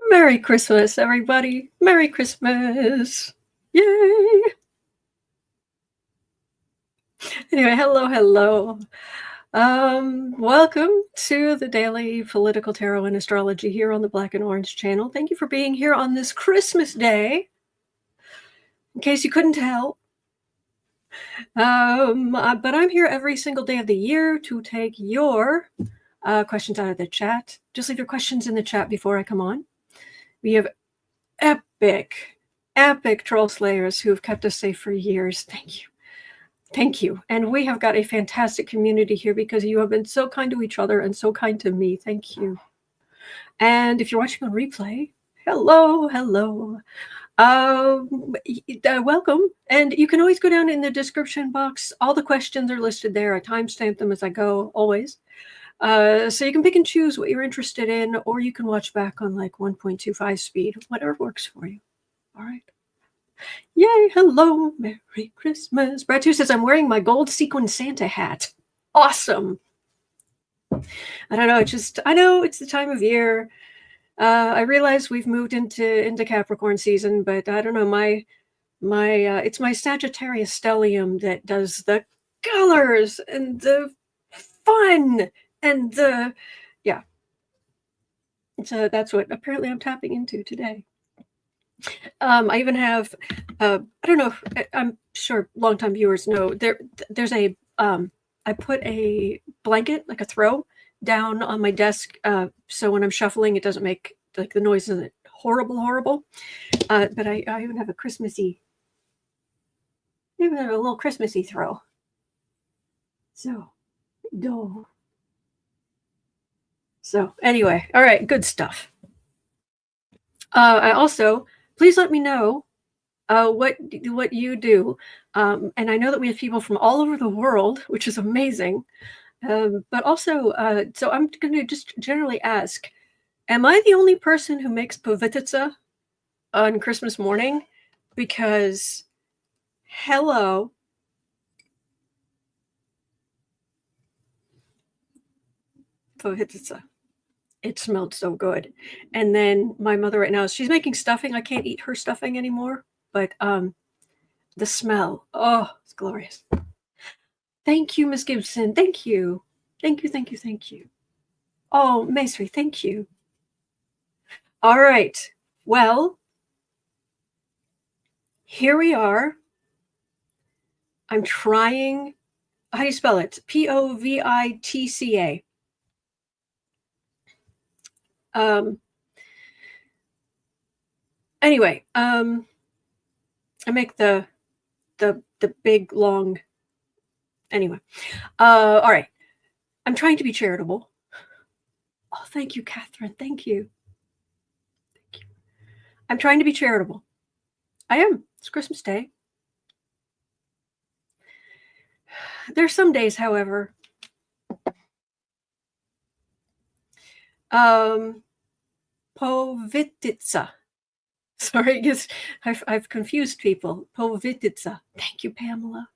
Merry Christmas, everybody. Merry Christmas. Yay. Anyway, hello. Welcome to the Daily Political Tarot and Astrology here on the Black and Orange channel. Thank you for being here on this Christmas day. In case you couldn't tell. But I'm here every single day of the year to take your questions out of the chat. Just leave your questions in the chat before I come on. We have epic troll slayers who have kept us safe for years. Thank you. And we have got a fantastic community here because you have been so kind to each other and so kind to me. Thank you. And if you're watching on replay, hello. Welcome. And you can always go down in the description box. All the questions are listed there. I timestamp them as I go, always. So you can pick and choose what you're interested in, or you can watch back on like 1.25 speed, whatever works for you. All right. Yay, hello, Merry Christmas. Brad 2 says, I'm wearing my gold sequin Santa hat. Awesome. I don't know, I know it's the time of year. I realize we've moved into Capricorn season, but I don't know, it's my Sagittarius stellium that does the colors and the fun and yeah. So that's what apparently I'm tapping into today. I even have, I don't know, I'm sure longtime viewers know, there's a, I put a blanket, like a throw, down on my desk, so when I'm shuffling, it doesn't make, like, the noise isn't horrible. But I even have a little Christmassy throw. So, anyway, all right, good stuff. I also, please let me know what you do. And I know that we have people from all over the world, which is amazing. But also, so I'm going to just generally ask, am I the only person who makes povititsa on Christmas morning? Because, hello. Povititsa. It smelled so good. And then my mother right now, she's making stuffing. I can't eat her stuffing anymore, but the smell, oh, it's glorious. Thank you, Miss Gibson. Thank you. Oh, Masri, thank you. All right. Well, here we are. I'm trying, how do you spell it? Povitca. Anyway, I make the big long, anyway. All right. I'm trying to be charitable. Oh, thank you, Catherine. Thank you. I'm trying to be charitable. I am. It's Christmas Day. There's some days, however, povititsa. Sorry, because I've confused people. Povititsa. Thank you, Pamela.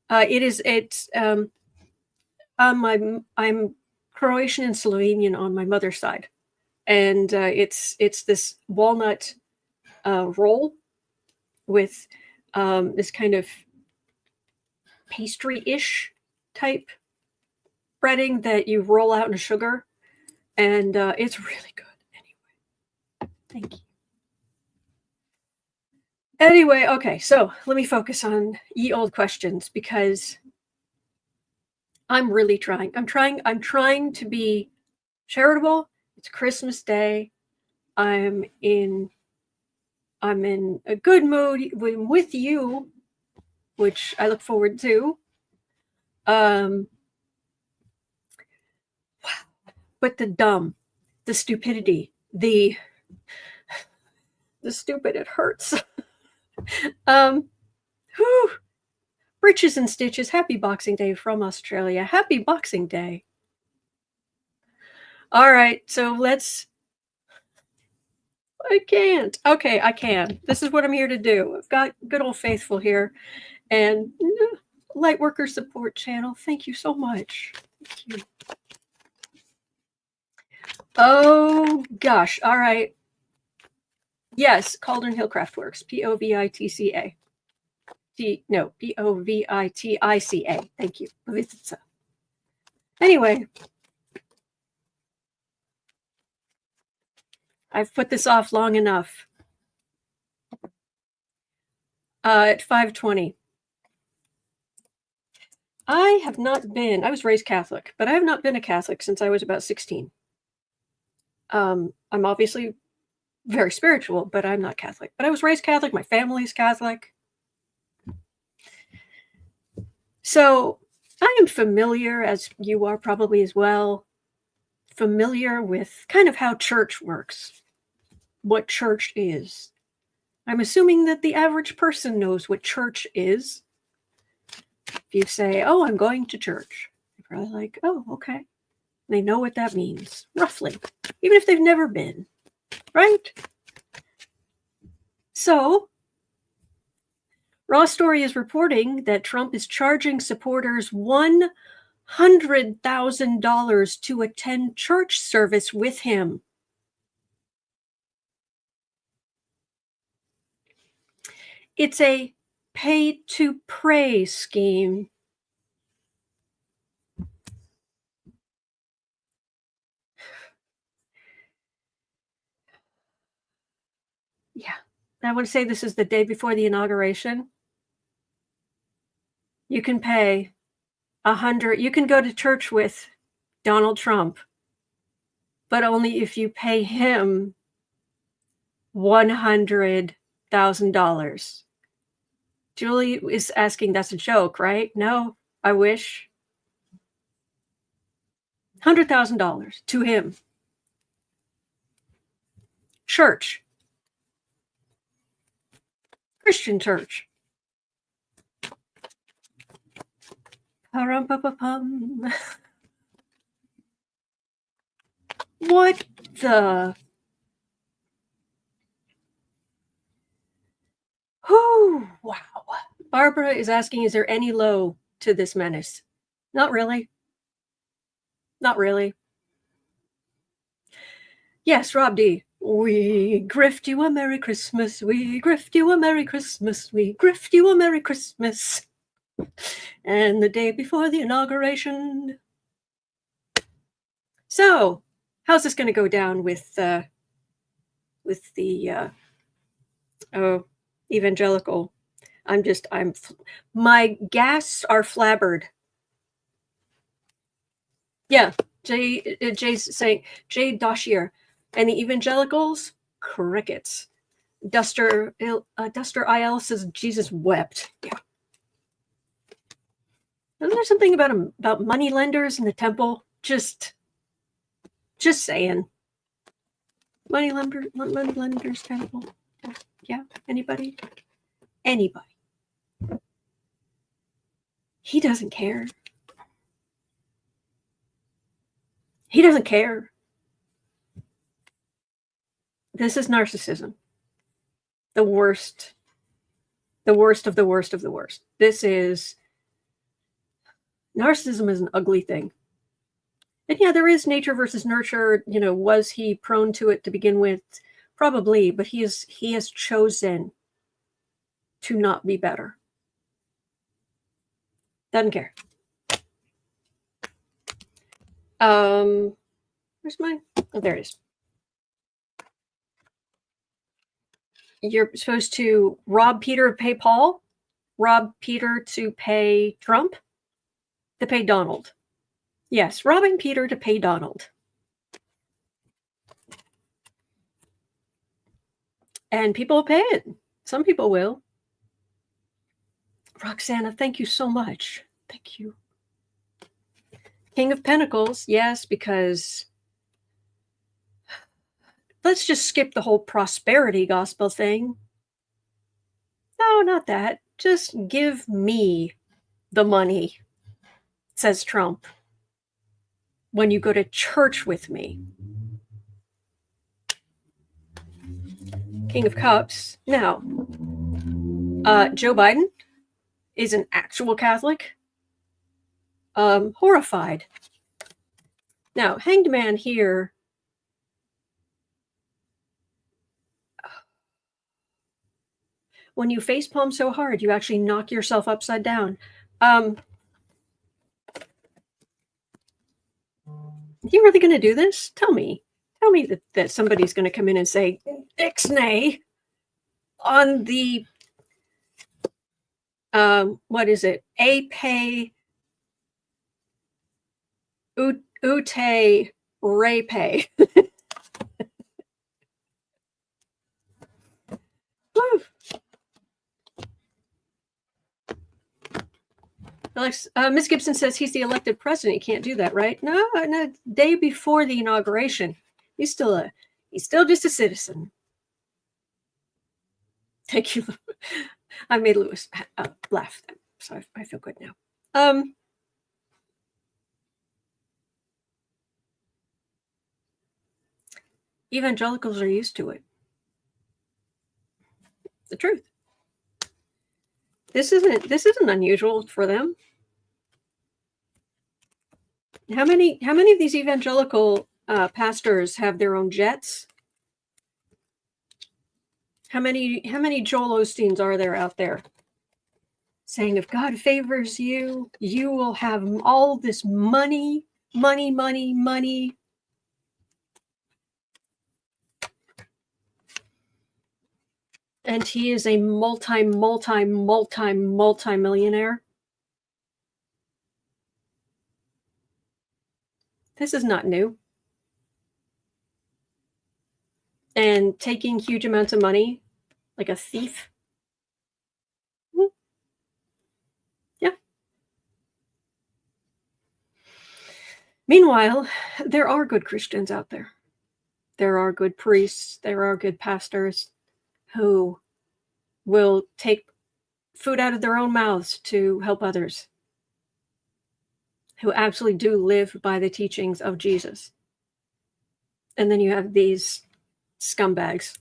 I'm Croatian and Slovenian on my mother's side, and it's this walnut roll with this kind of pastry-ish type breading that you roll out in sugar, and it's really good. Anyway, thank you. Anyway, okay, so let me focus on ye old questions, because I'm really trying. I'm trying to be charitable. It's Christmas Day. I'm in a good mood with you, which I look forward to. But the dumb, the stupidity, the stupid, it hurts. Britches and stitches. Happy Boxing Day from Australia. Happy Boxing Day. All right, so let's. I can't. Okay, I can. This is what I'm here to do. I've got good old faithful here, and Lightworker Support Channel. Thank you so much. Thank you. Oh gosh. All right. Yes, Cauldron Hill Craftworks. Povitca. Povittica. Thank you. Anyway, I've put this off long enough. At 5:20. I was raised Catholic, but I have not been a Catholic since I was about 16. I'm obviously very spiritual, but I'm not Catholic. But I was raised Catholic. My family's Catholic. So I am familiar, as you are probably as well, familiar with kind of how church works, what church is. I'm assuming that the average person knows what church is. If you say, oh, I'm going to church, they're probably like, oh, okay. They know what that means, roughly, even if they've never been, right? So, RawStory is reporting that Trump is charging supporters $100,000 to attend church service with him. It's a pay-to-pray scheme. Yeah, I want to say this is the day before the inauguration. You can pay you can go to church with Donald Trump, but only if you pay him $100,000. Julie is asking, that's a joke, right? No, I wish. $100,000 to him. Church. Christian church. Parum-pa-pa-pum. What the? Whew, wow. Barbara is asking, is there any low to this menace? Not really. Not really. Yes, Rob D. We grift you a Merry Christmas. We grift you a Merry Christmas. We grift you a Merry Christmas. And the day before the inauguration. So, how's this going to go down with the evangelical? My gas are flabbered. Yeah, Jay's saying, Jay Doshier, and the evangelicals, crickets. Duster IL says Jesus wept. Yeah. Isn't there something about money lenders in the temple? Just saying. Money lenders temple. Yeah. Anybody? He doesn't care. He doesn't care. This is narcissism. The worst. The worst of the worst of the worst. Narcissism is an ugly thing. And yeah, there is nature versus nurture. Was he prone to it to begin with? Probably, but he has chosen to not be better. Doesn't care. Where's mine? Oh, there it is. You're supposed to rob Peter to pay Paul, rob Peter to pay Trump, to pay Donald. Yes, robbing Peter to pay Donald. And people will pay it. Some people will. Roxana, thank you so much. Thank you. King of Pentacles, yes, because let's just skip the whole prosperity gospel thing. No, not that. Just give me the money, says Trump, when you go to church with me. King of Cups. Now, Joe Biden is an actual Catholic. Horrified. Now, Hanged Man here. when you facepalm so hard, you actually knock yourself upside down. You really going to do this? Tell me that somebody's going to come in and say, Ixnay on the, what is it? Ape Ute Repe. Miss Gibson says he's the elected president. He can't do that, right? No, day before the inauguration. He's still just a citizen. Thank you. I made Lewis laugh, so I feel good now. Evangelicals are used to it. The truth. This isn't unusual for them. How many of these evangelical pastors have their own jets? How many Joel Osteens are there out there saying, if God favors you, you will have all this money. And he is a multi-millionaire. This is not new. And taking huge amounts of money like a thief. Yeah. Meanwhile, there are good Christians out there. There are good priests. There are good pastors who will take food out of their own mouths to help others, who absolutely do live by the teachings of Jesus. And then you have these scumbags.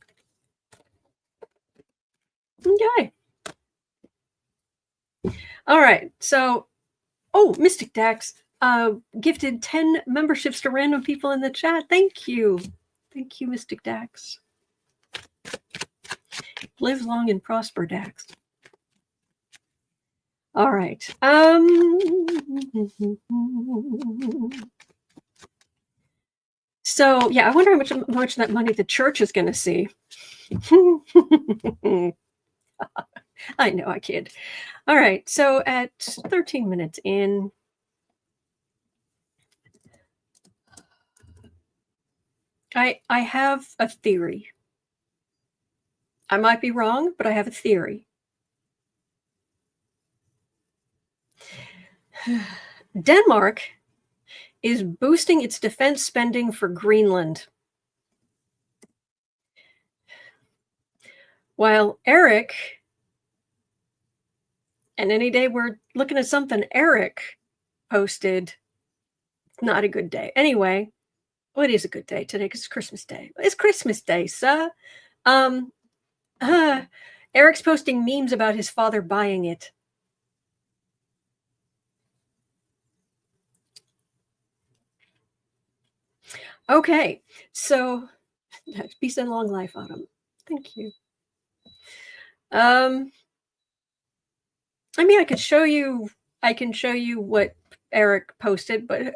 Okay. All right. So, Mystic Dax gifted 10 memberships to random people in the chat. Thank you. Thank you, Mystic Dax. Live long and prosper, Dax. All right. So, yeah, I wonder how much of that money the church is going to see. I know, I kid. All right. So at 13 minutes in, I have a theory. I might be wrong, but I have a theory. Denmark is boosting its defense spending for Greenland. While Eric, and any day we're looking at something Eric posted, not a good day. Anyway, well, it is a good day today because it's Christmas Day. It's Christmas Day, sir. Eric's posting memes about his father buying it. Okay, so peace and long life, Autumn. Thank you. I mean, I can show you what Eric posted, but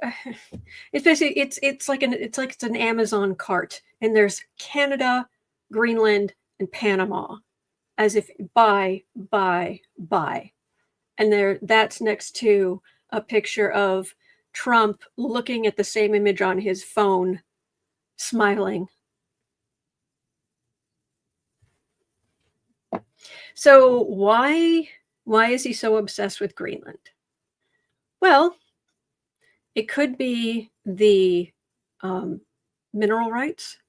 it's basically it's like an Amazon cart, and there's Canada, Greenland, and Panama, as if buy, and that's next to a picture of Trump looking at the same image on his phone, smiling. So why is he so obsessed with Greenland? Well, it could be the mineral rights.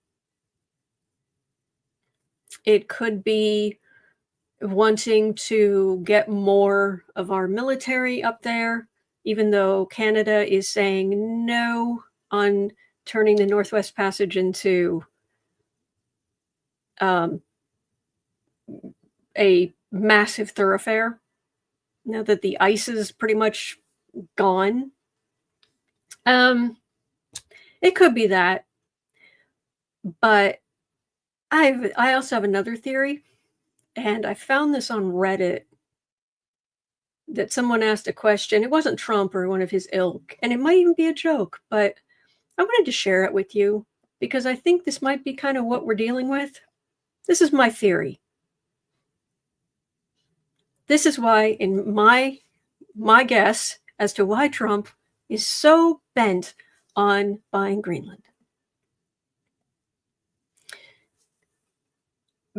It could be wanting to get more of our military up there, even though Canada is saying no on turning the Northwest Passage into a massive thoroughfare. Now that the ice is pretty much gone. It could be that, but I also have another theory. And I found this on Reddit that someone asked a question. It wasn't Trump or one of his ilk, and it might even be a joke, but I wanted to share it with you because I think this might be kind of what we're dealing with. This is my theory. This is why, in my guess as to why Trump is so bent on buying Greenland.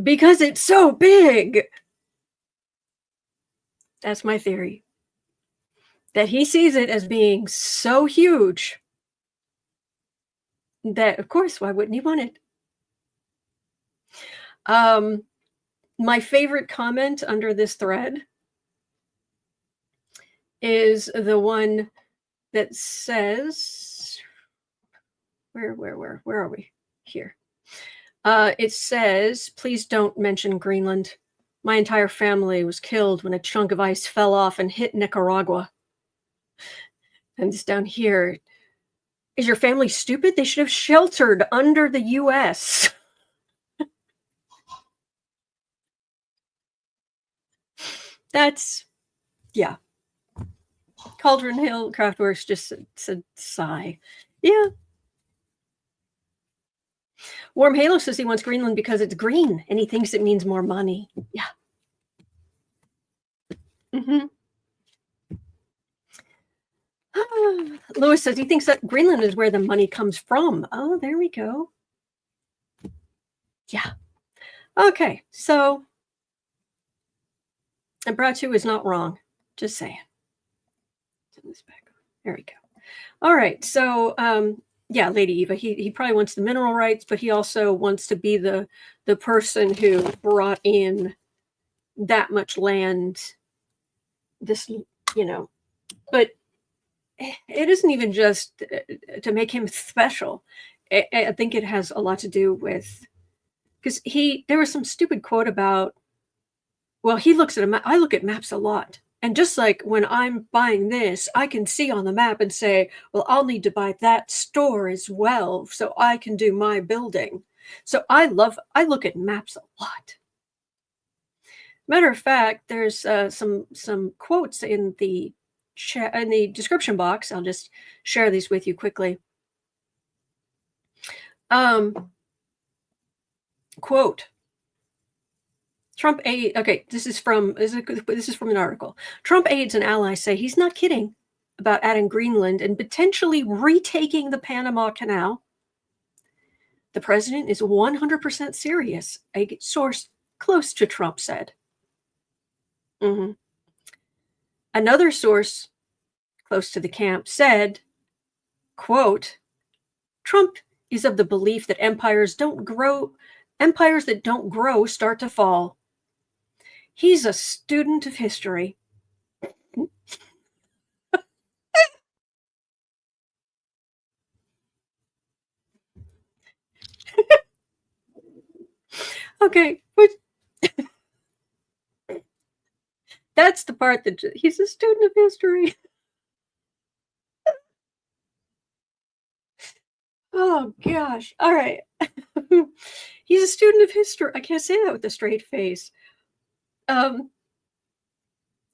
Because it's so big. That's my theory. That he sees it as being so huge that, of course, why wouldn't he want it? My favorite comment under this thread is the one that says, where are we? Here. It says, please don't mention Greenland. My entire family was killed when a chunk of ice fell off and hit Nicaragua. And it's down here. Is your family stupid? They should have sheltered under the U.S. That's, yeah. Cauldron Hill Craftworks just said sigh. Yeah. Warm Halo says he wants Greenland because it's green and he thinks it means more money. Yeah. Mm-hmm. Lewis says he thinks that Greenland is where the money comes from. Oh, there we go. Yeah. Okay, so and Bratu is not wrong. Just saying. Turn this back on. There we go. All right, so yeah, Lady Eva, he probably wants the mineral rights, but he also wants to be the person who brought in that much land. This, but it isn't even just to make him special. I think it has a lot to do with, because there was some stupid quote about, well, he looks at a map. I look at maps a lot. And just like when I'm buying this, I can see on the map and say, well, I'll need to buy that store as well so I can do my building. So I look at maps a lot. Matter of fact, there's some quotes in the description box. I'll just share these with you quickly. Quote. Trump aid. Okay, this is from an article. Trump aides and allies say he's not kidding about adding Greenland and potentially retaking the Panama Canal. The president is 100% serious, a source close to Trump said. Mm-hmm. Another source close to the camp said, quote, Trump is of the belief that empires that don't grow start to fall. He's a student of history. Okay, but that's the part that he's a student of history. Oh gosh. All right. He's a student of history. I can't say that with a straight face.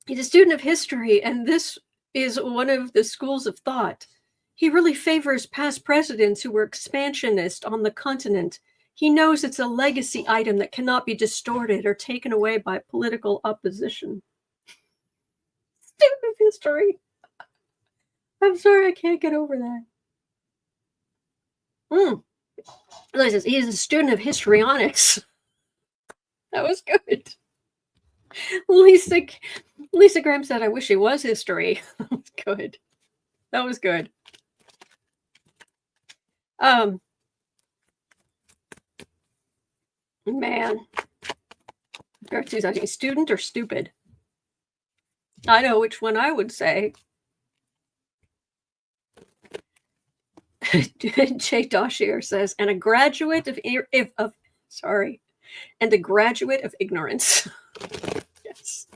He's a student of history, and this is one of the schools of thought. He really favors past presidents who were expansionist on the continent. He knows it's a legacy item that cannot be distorted or taken away by political opposition. Student of history. I'm sorry, I can't get over that. Listen, he's a student of histrionics. That was good. Lisa Graham said, I wish he was history. That was good. That was good. Man. Gartu's asking, student or stupid? I know which one I would say. Jay Doshier says, and a graduate of ignorance. Yes.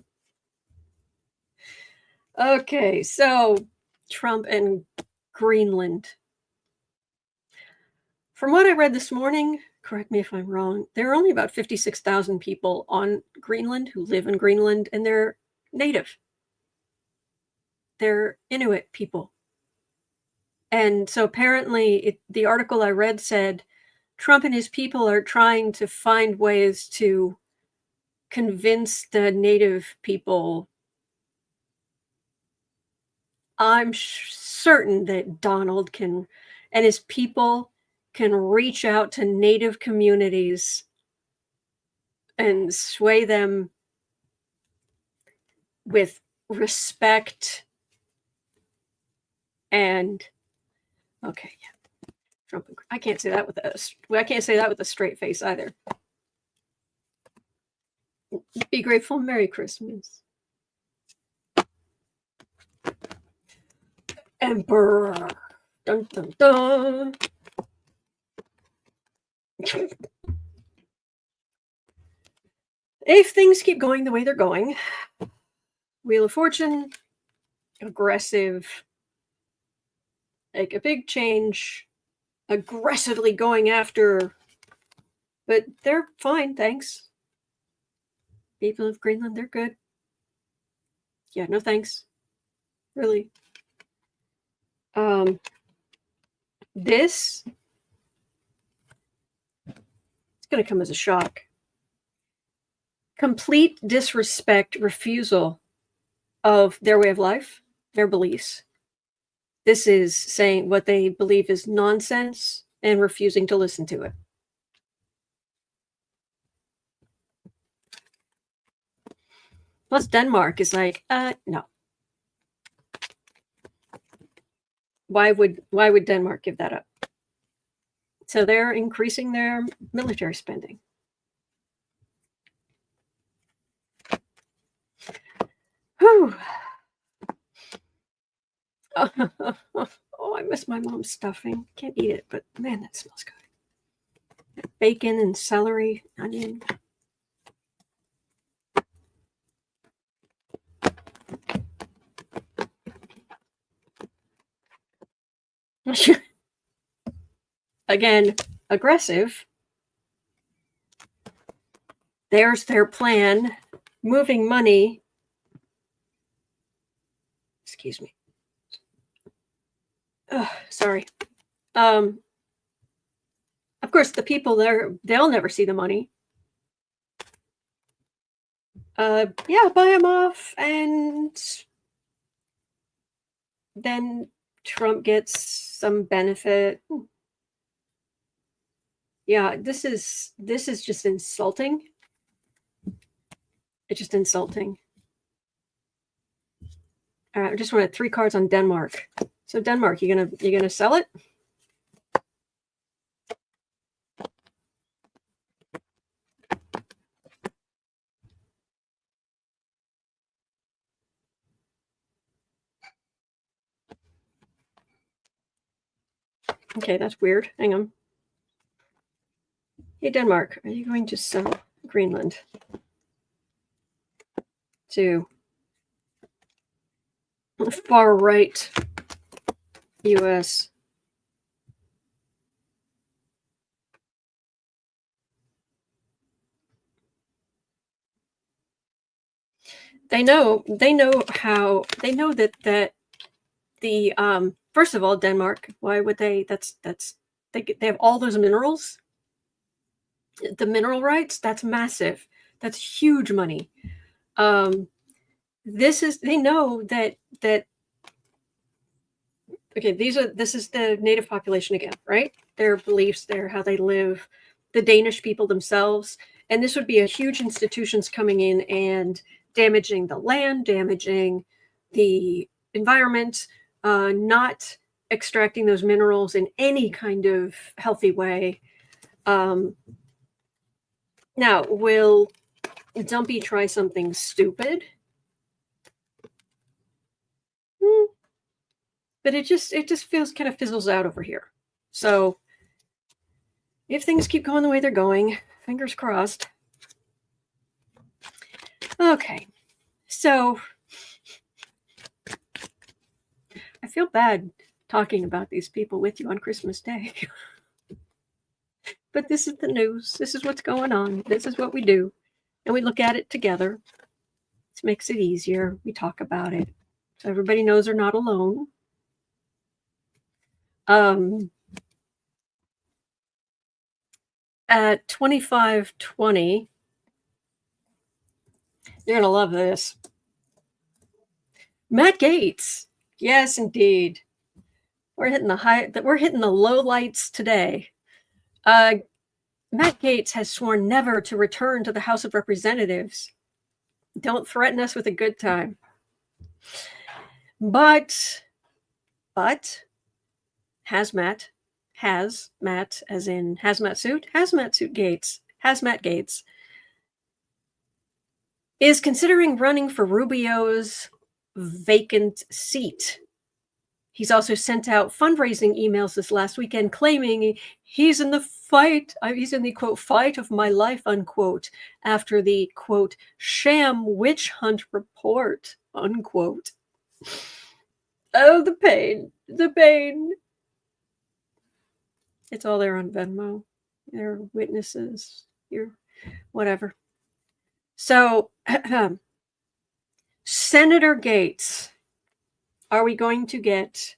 Okay, so Trump and Greenland. From what I read this morning, correct me if I'm wrong, there are only about 56,000 people on Greenland who live in Greenland, and they're native. They're Inuit people. And so apparently the article I read said Trump and his people are trying to find ways to convince the native people. I'm certain that Donald can and his people can reach out to native communities and sway them with respect and okay, yeah. Trump. I can't say that with a straight face either. Be grateful. Merry Christmas. Emperor. Dun, dun, dun. If things keep going the way they're going, Wheel of Fortune, aggressive, like a big change, aggressively going after, but they're fine, thanks. People of Greenland, they're good. Yeah, no thanks. Really. This, it's going to come as a shock. Complete disrespect, refusal of their way of life, their beliefs. This is saying what they believe is nonsense and refusing to listen to it. Plus Denmark is like, no. Why would Denmark give that up? So they're increasing their military spending. Whew. Oh, I miss my mom's stuffing. Can't eat it, but man, that smells good. Bacon and celery, onion. Again, aggressive. There's their plan. Moving money. Excuse me. Sorry. Of course, the people there, they'll never see the money. Yeah, buy them off, and then Trump gets some benefit. Yeah, this is just insulting. It's just insulting. All right, I just wanted 3 cards on Denmark. So Denmark, you gonna sell it? Okay, that's weird. Hang on. Hey, Denmark, are you going to sell Greenland to far right US? They know that the first of all, Denmark, why would they? They have all those minerals. The mineral rights, that's massive. That's huge money. They know that okay, this is the native population again, right? Their beliefs, how they live, the Danish people themselves. And this would be a huge institutions coming in and damaging the land, damaging the environment, not extracting those minerals in any kind of healthy way. Now, will Dumpy try something stupid? But it just feels kind of fizzles out over here. So if things keep going the way they're going, fingers crossed. Okay, so I feel bad talking about these people with you on Christmas Day. but this is the news. This is what's going on. This is what we do. And we look at it together. It makes it easier. We talk about it. So everybody knows they're not alone. At 2520, you're going to love this. Matt Gaetz. Yes, indeed. We're hitting the low lights today. Matt Gaetz has sworn never to return to the House of Representatives. Don't threaten us with a good time. But hazmat as in hazmat suit Gaetz, hazmat Gaetz is considering running for Rubio's vacant seat. He's also sent out fundraising emails this last weekend claiming he's in the fight. He's in the, quote, fight of my life, unquote, after the, quote, sham witch hunt report, unquote. Oh, the pain, the pain. It's all there on Venmo. There are witnesses. Here, whatever. So, Senator Gaetz. Are we going to get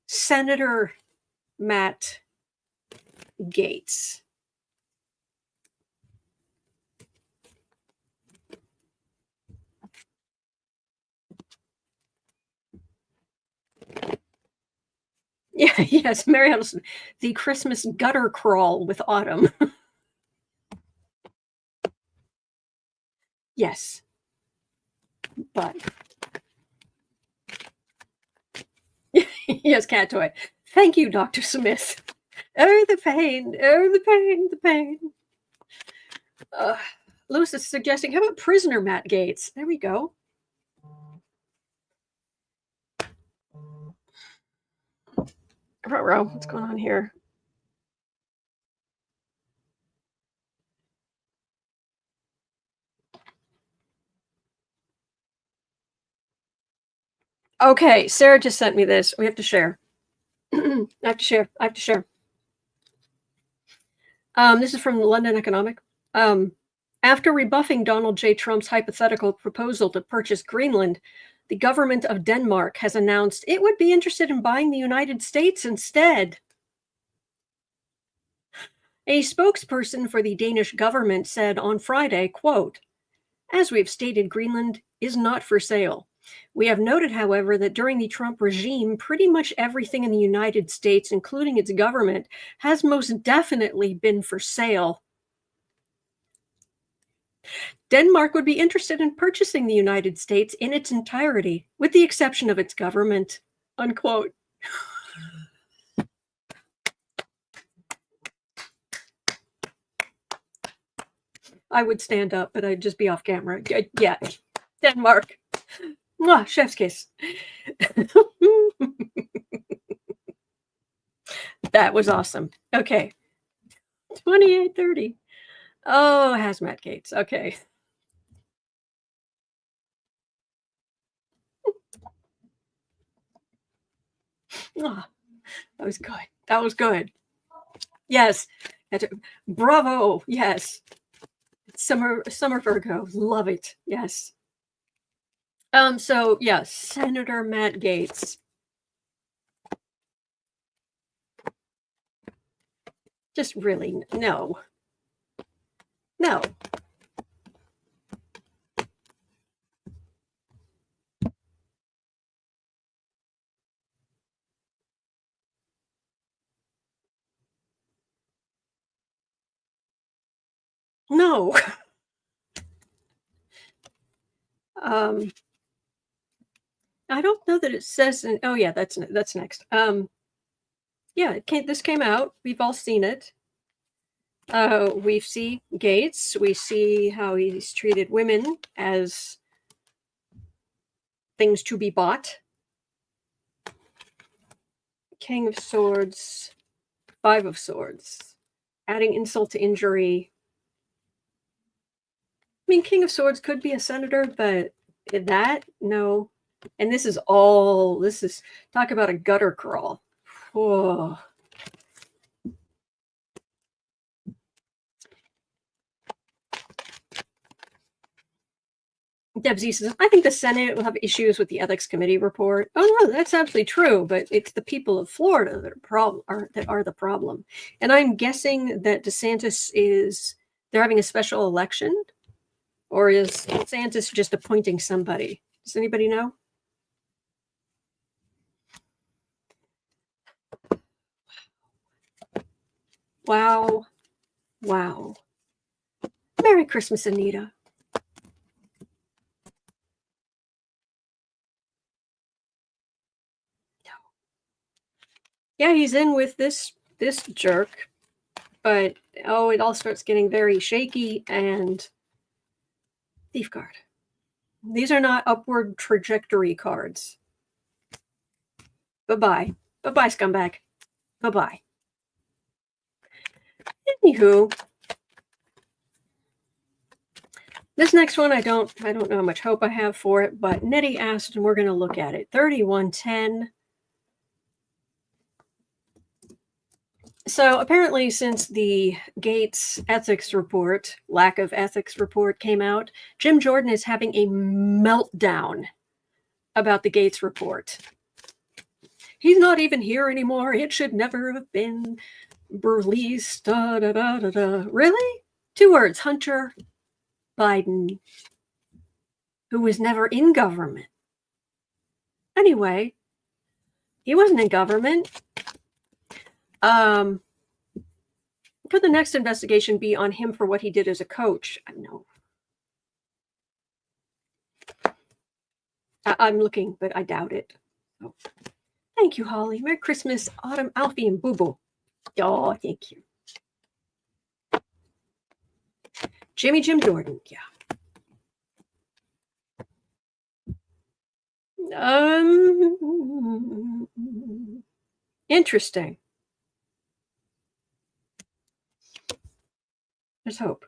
Senator Matt Gaetz? Yeah, yes, Mary Huddleston. The Christmas gutter crawl with Autumn. Yes. But yes, cat toy. Thank you, Dr. Smith. Oh, the pain. Oh, the pain. The pain. Lewis is suggesting, how about prisoner Matt Gaetz? There we go. Ruh-roh, what's going on here? Okay, Sarah just sent me this. We have to share. I have to share. This is from London Economic. After rebuffing Donald J. Trump's hypothetical proposal to purchase Greenland, the government of Denmark has announced it would be interested in buying the United States instead. A spokesperson for the Danish government said on Friday, quote, "As we've stated, Greenland is not for sale. We have noted, however, that during the Trump regime, pretty much everything in the United States, including its government, has most definitely been for sale. Denmark would be interested in purchasing the United States in its entirety, with the exception of its government," unquote. I would stand up, but I'd just be off camera. Yeah, Denmark. Mwah, chef's kiss. That was awesome. Okay. 2830. Oh, hazmat Gaetz. Okay. Oh, that was good. That was good. Yes. Bravo. Yes. Summer Virgo. Love it. Yes. So yeah, Senator Matt Gaetz. Just really no. No. No. I don't know that it says. Oh yeah, that's next. Yeah, this came out. We've all seen it. We see Gaetz. We see how he's treated women as things to be bought. King of Swords, Five of Swords, adding insult to injury. I mean, King of Swords could be a senator, but that, no. And this is talk about a gutter crawl. Oh. Debsy says, I think the Senate will have issues with the ethics committee report. Oh no, that's absolutely true, but it's the people of Florida that are the problem. And I'm guessing that DeSantis they're having a special election, or is DeSantis just appointing somebody? Does anybody know? Wow. Wow. Merry Christmas, Anita. Yeah, he's in with this jerk, but it all starts getting very shaky and thief card. These are not upward trajectory cards. Bye-bye. Bye-bye, scumbag. Bye-bye. Anywho, this next one, I don't know how much hope I have for it, but Nettie asked, and we're going to look at it. 3110. So apparently, since the Gaetz ethics report, lack of ethics report came out, Jim Jordan is having a meltdown about the Gaetz report. He's not even here anymore. It should never have been released. Da, da, da, da, da. Really? 2 words, Hunter Biden, who was never in government. Anyway, he wasn't in government. Could the next investigation be on him for what he did as a coach? No. I'm looking, but I doubt it. Oh. Thank you, Holly. Merry Christmas, Autumn, Alfie, and Boo Boo. Oh, thank you. Jim Jordan, yeah. Interesting. There's hope.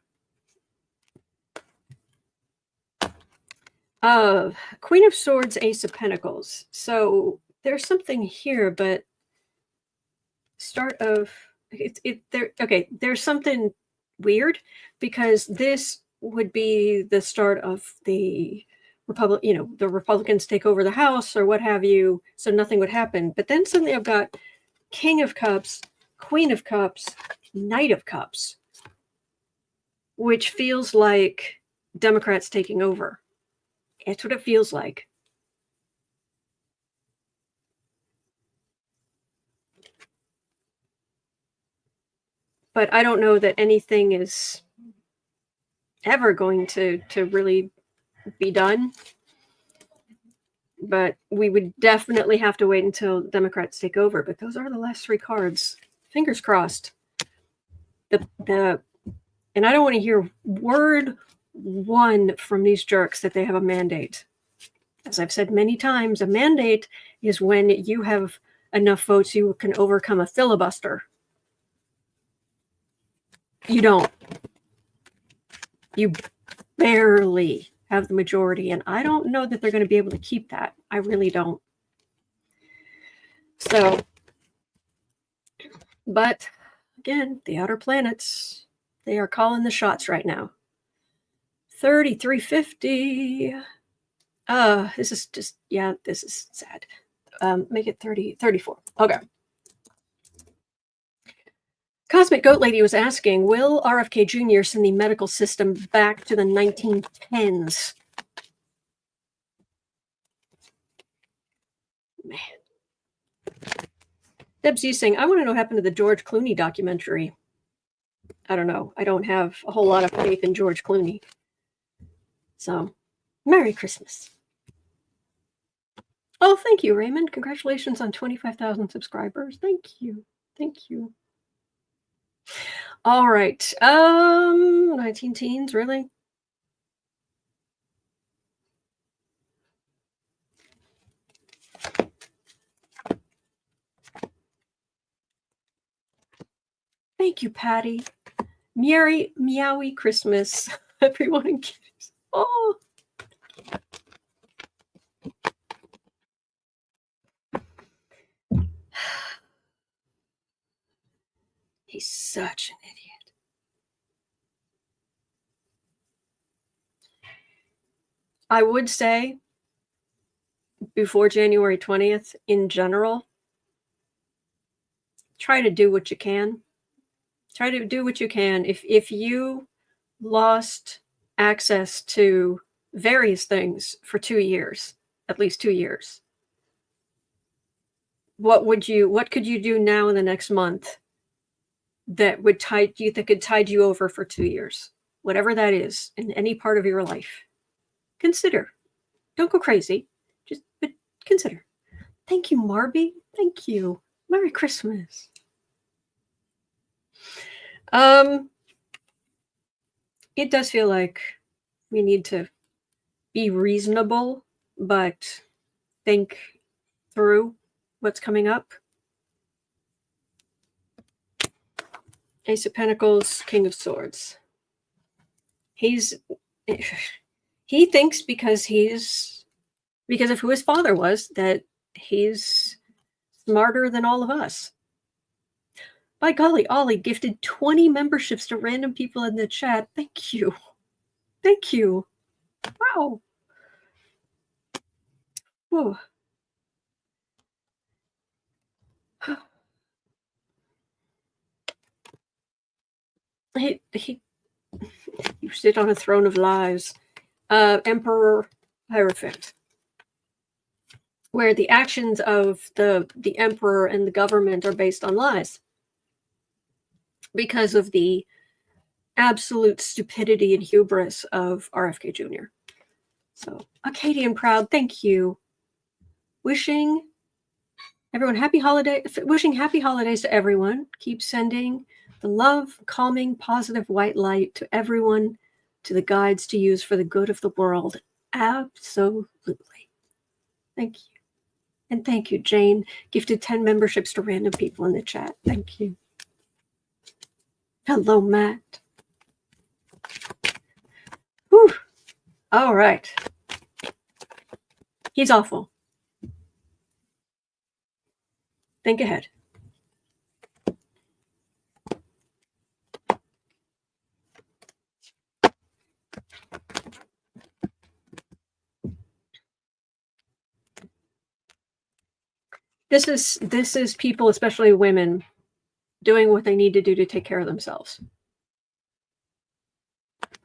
Queen of Swords, Ace of Pentacles. So there's something here, but there's something weird, because this would be the start of the the Republicans take over the House or what have you, so nothing would happen. But then suddenly I've got King of Cups, Queen of Cups, Knight of Cups, which feels like Democrats taking over. That's what it feels like. But I don't know that anything is ever going to really be done. But we would definitely have to wait until Democrats take over. But those are the last 3 cards. Fingers crossed. And I don't want to hear word one from these jerks that they have a mandate. As I've said many times, a mandate is when you have enough votes you can overcome a filibuster. You don't. You barely have the majority, and I don't know that they're going to be able to keep that. I really don't. So, but again, the outer planets, they are calling the shots right now. 3350. This is just, yeah, this is sad. Make it 34. Okay. Cosmic Goat Lady was asking, will RFK Jr. send the medical system back to the 1910s? Man. Deb's saying, I want to know what happened to the George Clooney documentary. I don't know. I don't have a whole lot of faith in George Clooney. So, Merry Christmas. Oh, thank you, Raymond. Congratulations on 25,000 subscribers. Thank you. Thank you. All right. 19 teens, really? Thank you, Patty. Meowy Christmas, everyone in Cuties. Oh. He's such an idiot. I would say before January 20th, in general, try to do what you can. Try to do what you can. If you lost access to various things for 2 years, at least 2 years, what could you do now in the next month that would could tide you over for 2 years? Whatever that is in any part of your life. Consider. Don't go crazy. But consider. Thank you, Marby. Thank you. Merry Christmas. It does feel like we need to be reasonable, but think through what's coming up. Ace of Pentacles, King of Swords. He thinks because of who his father was, that he's smarter than all of us. By golly, Ollie gifted 20 memberships to random people in the chat. Thank you. Thank you. Wow. Whoa. You sit on a throne of lies. Emperor Hierophant. Where the actions of the emperor and the government are based on lies. Because of the absolute stupidity and hubris of RFK Jr. So, Acadian Proud, thank you. Wishing everyone happy holidays to everyone. Keep sending the love, calming, positive white light to everyone, to the guides to use for the good of the world. Absolutely. Thank you. And thank you, Jane. Gifted 10 memberships to random people in the chat. Thank you. Hello, Matt. Whew. All right. He's awful. Think ahead. This is people, especially women, doing what they need to do to take care of themselves.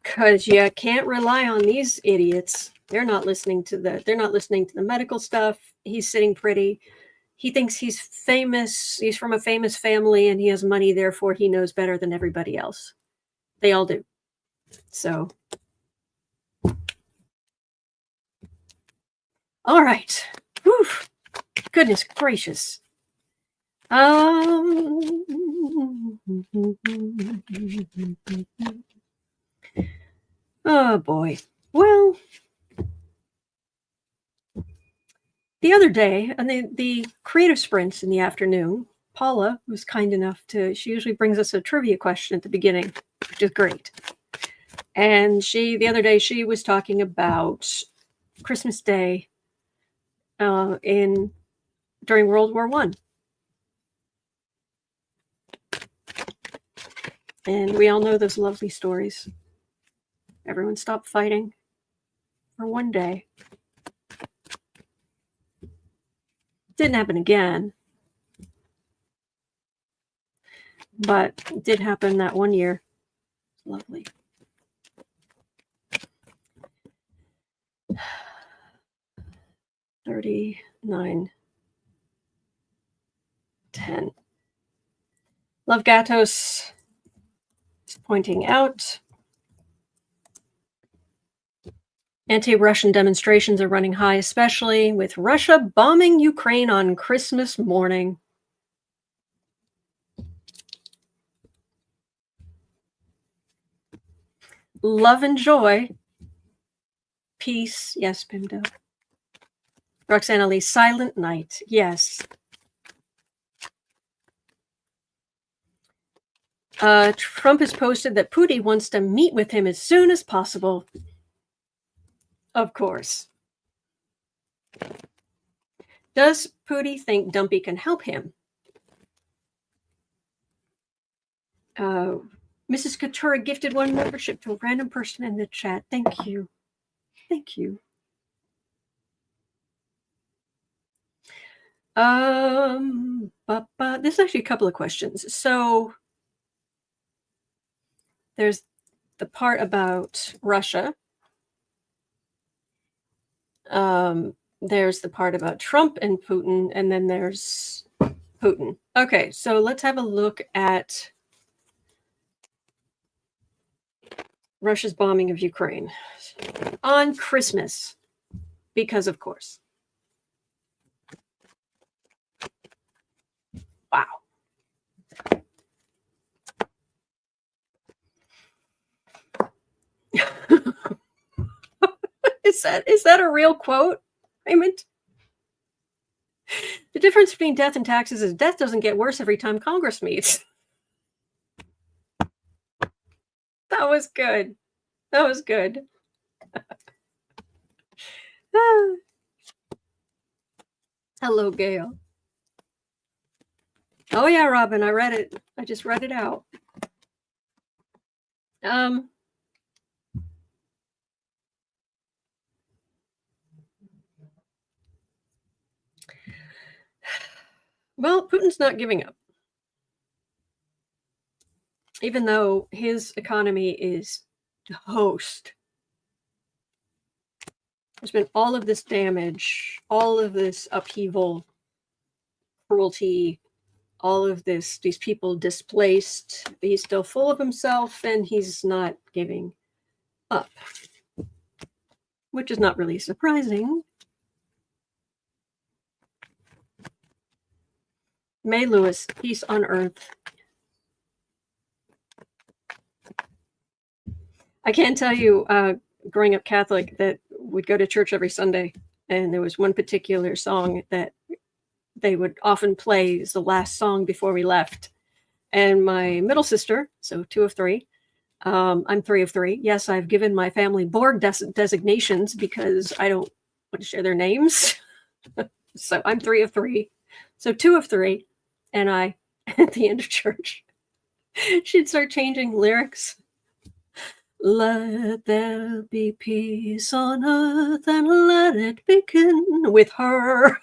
Because you can't rely on these idiots. They're not listening to the medical stuff. He's sitting pretty. He thinks he's famous. He's from a famous family and he has money, therefore he knows better than everybody else. They all do. So, all right. Whew. Goodness gracious. Oh boy. Well, the other day, and the creative sprints in the afternoon, Paula was kind enough she usually brings us a trivia question at the beginning, which is great. And the other day, she was talking about Christmas Day during World War I. And we all know those lovely stories. Everyone stopped fighting for one day. Didn't happen again. But it did happen that one year. Lovely. $39.10. Love Gatos is pointing out anti-Russian demonstrations are running high, especially with Russia bombing Ukraine on Christmas morning. Love and joy. Peace. Yes, Pimdo. Roxana Lee, silent night. Yes. Trump has posted that Pootie wants to meet with him as soon as possible. Of course. Does Pootie think Dumpy can help him? Mrs. Katura gifted 1 membership to a random person in the chat. Thank you. Thank you. There's actually a couple of questions. So there's the part about Russia. There's the part about Trump and Putin, and then there's Putin. Okay, so let's have a look at Russia's bombing of Ukraine on Christmas, because of course. Wow. Is that a real quote? I meant the difference between death and taxes is death doesn't get worse every time Congress meets. That was good. That was good. Hello, Gail. Oh yeah, Robin, I read it. I just read it out. Well, Putin's not giving up. Even though his economy is toast. There's been all of this damage, all of this upheaval, cruelty, all of these people displaced. He's still full of himself and he's not giving up, which is not really surprising. May Lewis, peace on earth. I can tell you, growing up Catholic, that we'd go to church every Sunday, and there was one particular song that they would often play as the last song before we left. And my middle sister, so 2 of 3, I'm 3 of 3. Yes, I've given my family board designations because I don't want to share their names. So I'm 3 of 3. So 2 of 3. And I, at the end of church, she'd start changing lyrics. Let there be peace on earth and let it begin with her.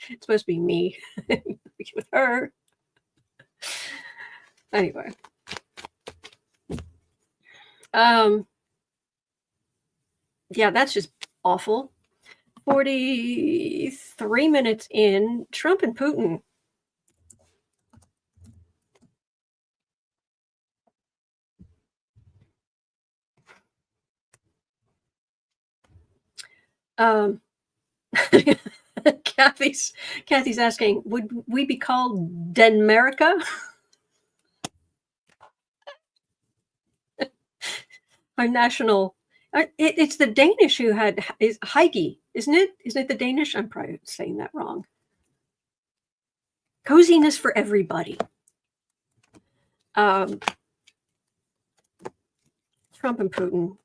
It's supposed to be me with her. Anyway. Yeah, that's just awful. 43 minutes in, Trump and Putin. Kathy's asking, would we be called Denmerica? Our national, it's the Danish who is Heige, isn't it? Isn't it the Danish? I'm probably saying that wrong. Coziness for everybody. Trump and Putin.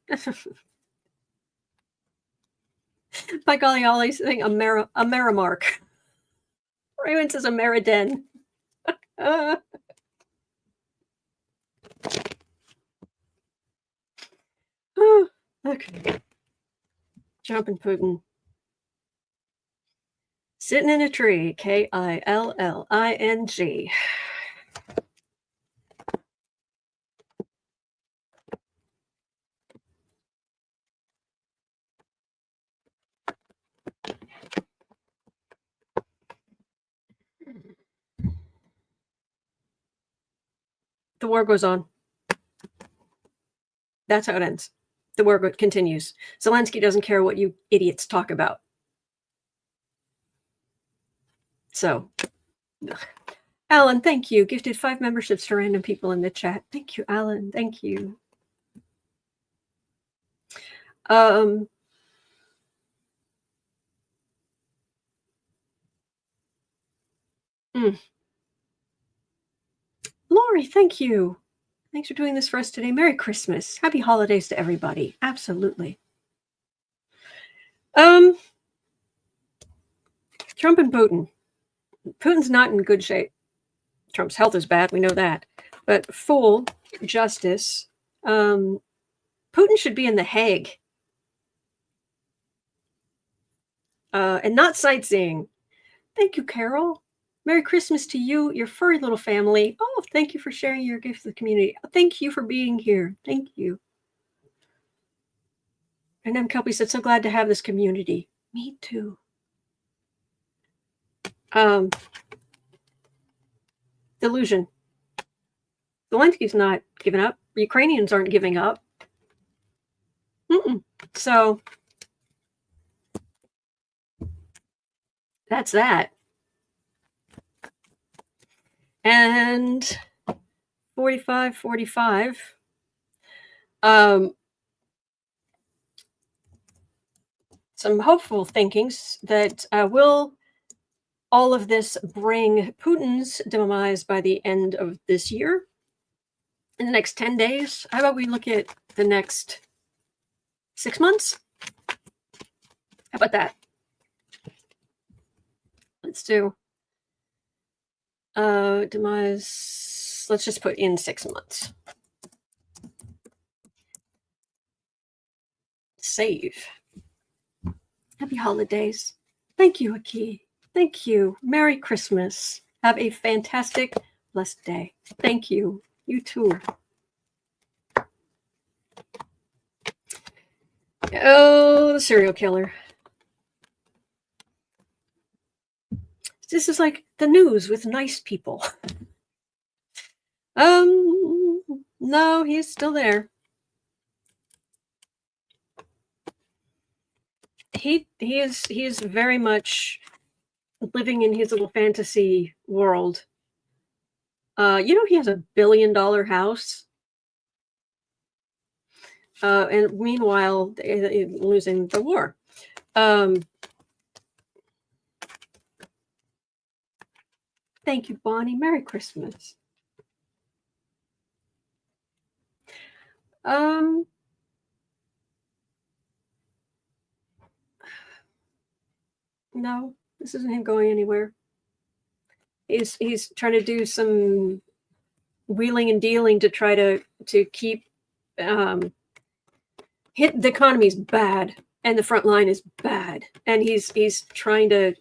By golly, Ollie's saying a Meramark. Raymond says a Meriden. Okay. Trump and Putin. Sitting in a tree, Killing. The war goes on. That's how it ends. The war continues. Zelensky doesn't care what you idiots talk about. So, Alan, thank you. Gifted 5 memberships to random people in the chat. Thank you, Alan. Thank you. Lori, thank you. Thanks for doing this for us today. Merry Christmas. Happy holidays to everybody. Absolutely. Trump and Putin. Putin's not in good shape. Trump's health is bad. We know that. But full justice. Putin should be in The Hague. And not sightseeing. Thank you, Carol. Merry Christmas to you, your furry little family. Oh, thank you for sharing your gift to the community. Thank you for being here. Thank you. And M. Kelpie said, so glad to have this community. Me too. Delusion. Zelensky's not giving up. Ukrainians aren't giving up. So that's that. And 45. Some hopeful thinkings that will all of this bring Putin's demise by the end of this year. In the next 10 days. How about we look at the next 6 months? How about that? Let's do demise. Let's just put in 6 months. Save. Happy holidays. Thank you, Aki. Thank you. Merry Christmas. Have a fantastic, blessed day. Thank you. You too. Oh, the serial killer. This is like the news with nice people. No, he's still there. He is very much living in his little fantasy world. He has $1 billion house. And meanwhile, losing the war. Thank you, Bonnie. Merry Christmas. No, this isn't him going anywhere. He's trying to do some wheeling and dealing to try to keep the economy's bad and the front line is bad, and he's trying to.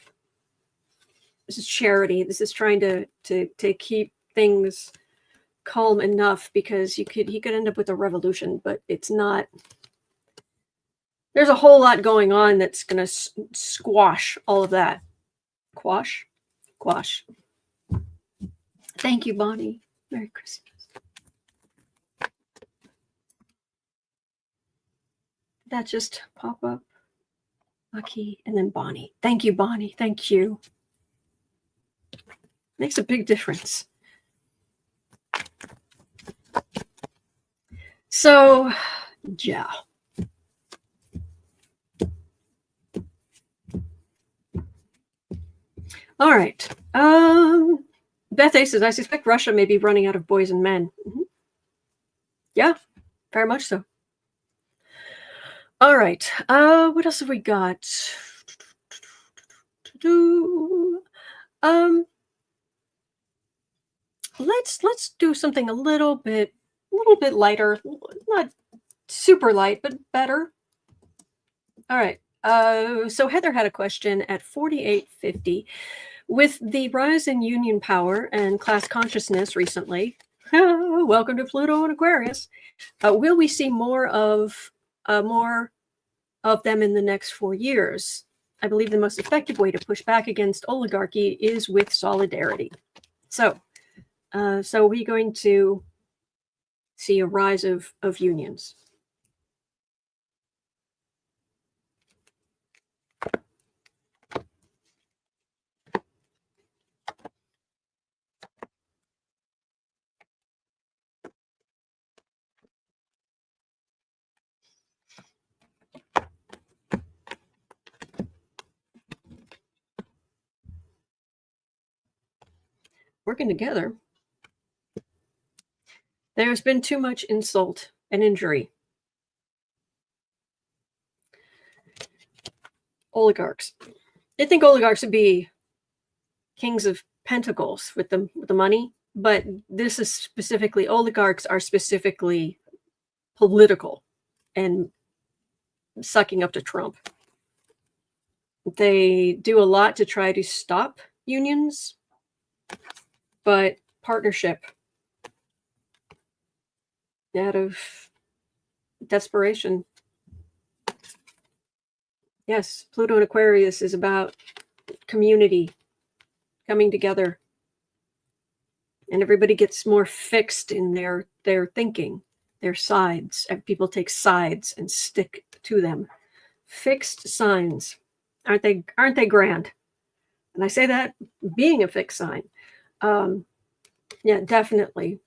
This is charity. This is trying to keep things calm enough, because he could end up with a revolution, but it's not. There's a whole lot going on that's going to squash all of that. Quash. Thank you, Bonnie. Merry Christmas. Did that just pop up? Aki, and then Bonnie. Thank you, Bonnie. Thank you. Makes a big difference. So, yeah. All right. Beth A says, I suspect Russia may be running out of boys and men. Mm-hmm. Yeah, very much so. All right. What else have we got? Let's do something a little bit lighter. Not super light, but better. All right. So Heather had a question at 4850. With the rise in union power and class consciousness recently, welcome to Pluto and Aquarius, will we see more of them in the next 4 years? I believe the most effective way to push back against oligarchy is with solidarity. So we're going to see a rise of unions. Working together. There's been too much insult and injury. Oligarchs. They think oligarchs would be kings of pentacles with the money, but this is specifically, oligarchs are specifically political and sucking up to Trump. They do a lot to try to stop unions, but partnership out of desperation. Yes, Pluto and Aquarius is about community coming together. And everybody gets more fixed in their thinking, their sides. And people take sides and stick to them. Fixed signs. Aren't they grand? And I say that being a fixed sign. Yeah, definitely.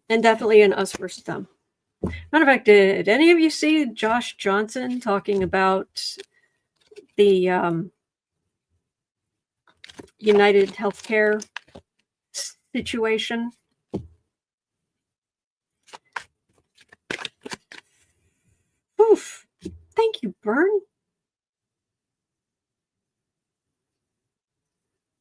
And definitely an us versus them. Matter of fact, did any of you see Josh Johnson talking about the United Healthcare situation? Oof. Thank you, Bern.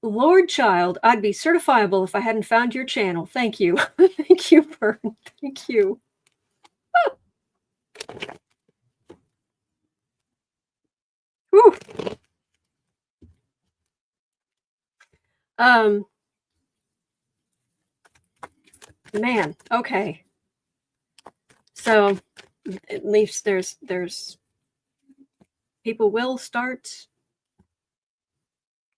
Lord Child, I'd be certifiable if I hadn't found your channel. Thank you. Thank you, Bern. Thank you. Whew. Man, okay. So at least there's people will start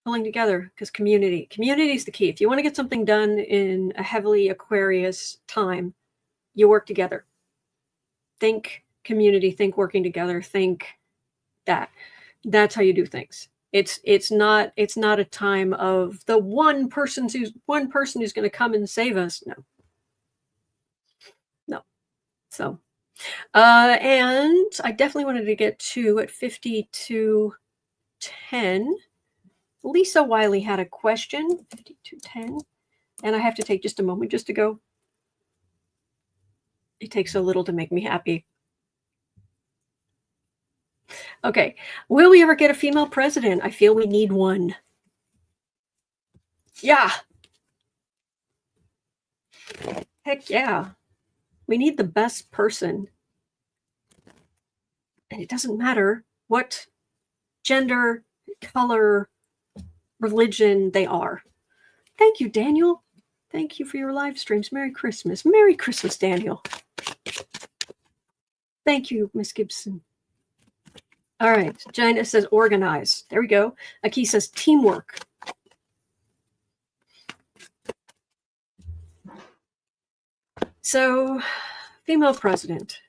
pulling together because community is the key. If you want to get something done in a heavily Aquarius time, you work together. Think community, think working together, think that. That's how you do things. It's not a time of the one person who's going to come and save us. No. So and I definitely wanted to get to at 52:10. Lisa Wiley had a question, 52:10, and I have to take just a moment just to go. It takes so little to make me happy. Okay, will we ever get a female president? I feel we need one. Yeah. Heck yeah. We need the best person. And it doesn't matter what gender, color, religion they are. Thank you, Daniel. Thank you for your live streams. Merry Christmas. Merry Christmas, Daniel. Thank you, Miss Gibson. All right. Gina says organize. There we go. Aki says teamwork. So, female president.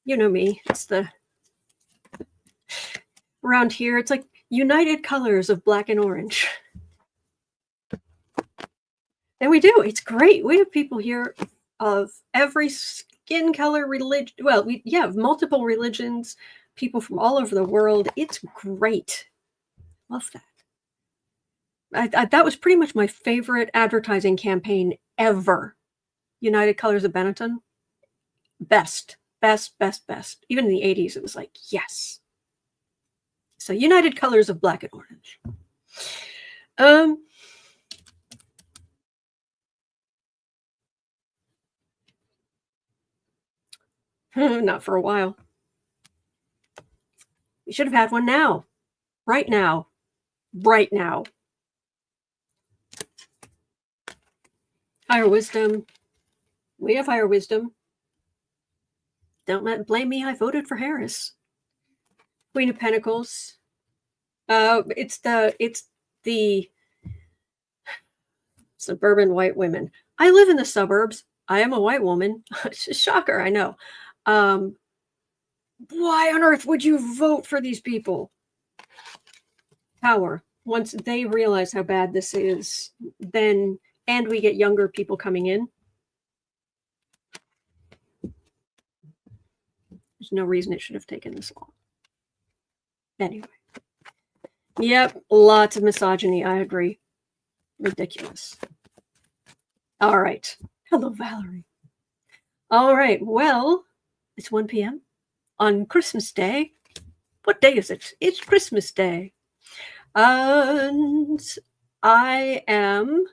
You know me. It's around here, it's like united colors of black and orange. And we do. It's great. We have people here of every skin color, religion. Well, we have multiple religions, people from all over the world. It's great. Love that. That was pretty much my favorite advertising campaign ever. United Colors of Benetton. Best. Even in the 80s, it was like, yes. So United Colors of Black and Orange. Not for a while. We should have had one now. Right now. Higher wisdom. We have higher wisdom. Don't blame me. I voted for Harris. Queen of Pentacles. It's the suburban white women. I live in the suburbs. I am a white woman. Shocker, I know. Why on earth would you vote for these people? Power. Once they realize how bad this is, then, and we get younger people coming in, there's no reason it should have taken this long. Anyway. Yep, lots of misogyny. I agree. Ridiculous. All right. Hello, Valerie. All right. Well, it's 1 p.m. on Christmas Day. What day is it? It's Christmas Day. And I am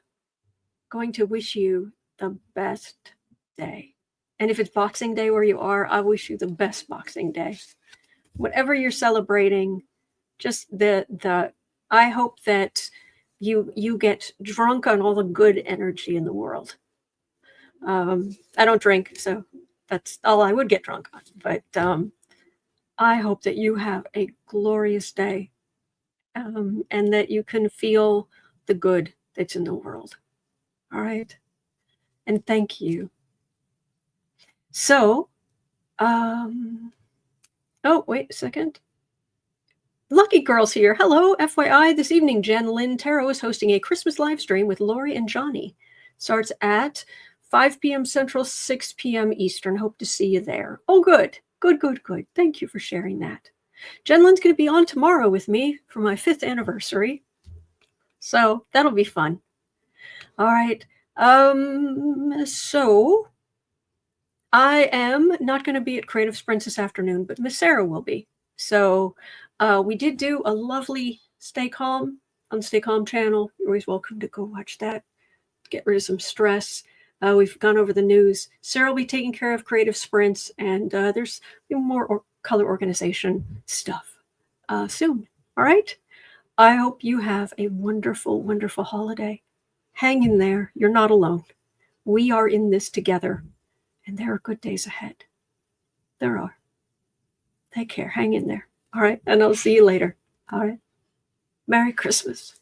going to wish you the best day. And if it's Boxing Day where you are, I wish you the best Boxing Day. whatever you're celebrating, just I hope that you get drunk on all the good energy in the world. I don't drink, so that's all I would get drunk on. But I hope that you have a glorious day, and that you can feel the good that's in the world. All right. And thank you. So, oh, wait a second. Lucky Girl's here. Hello, FYI. This evening, Jen Lynn Tarot is hosting a Christmas live stream with Lori and Johnny. Starts at 5 p.m. Central, 6 p.m. Eastern. Hope to see you there. Oh, good. Good, good, good. Thank you for sharing that. Jen Lynn's going to be on tomorrow with me for my 5th anniversary. So that'll be fun. All right. So I am not going to be at Creative Sprints this afternoon, but Miss Sarah will be. So we did do a lovely Stay Calm on the Stay Calm channel. You're always welcome to go watch that. Get rid of some stress. We've gone over the news. Sarah will be taking care of Creative Sprints, and there's more color organization stuff soon. All right? I hope you have a wonderful, wonderful holiday. Hang in there. You're not alone. We are in this together, and there are good days ahead. There are. Take care. Hang in there. All right? And I'll see you later. All right? Merry Christmas.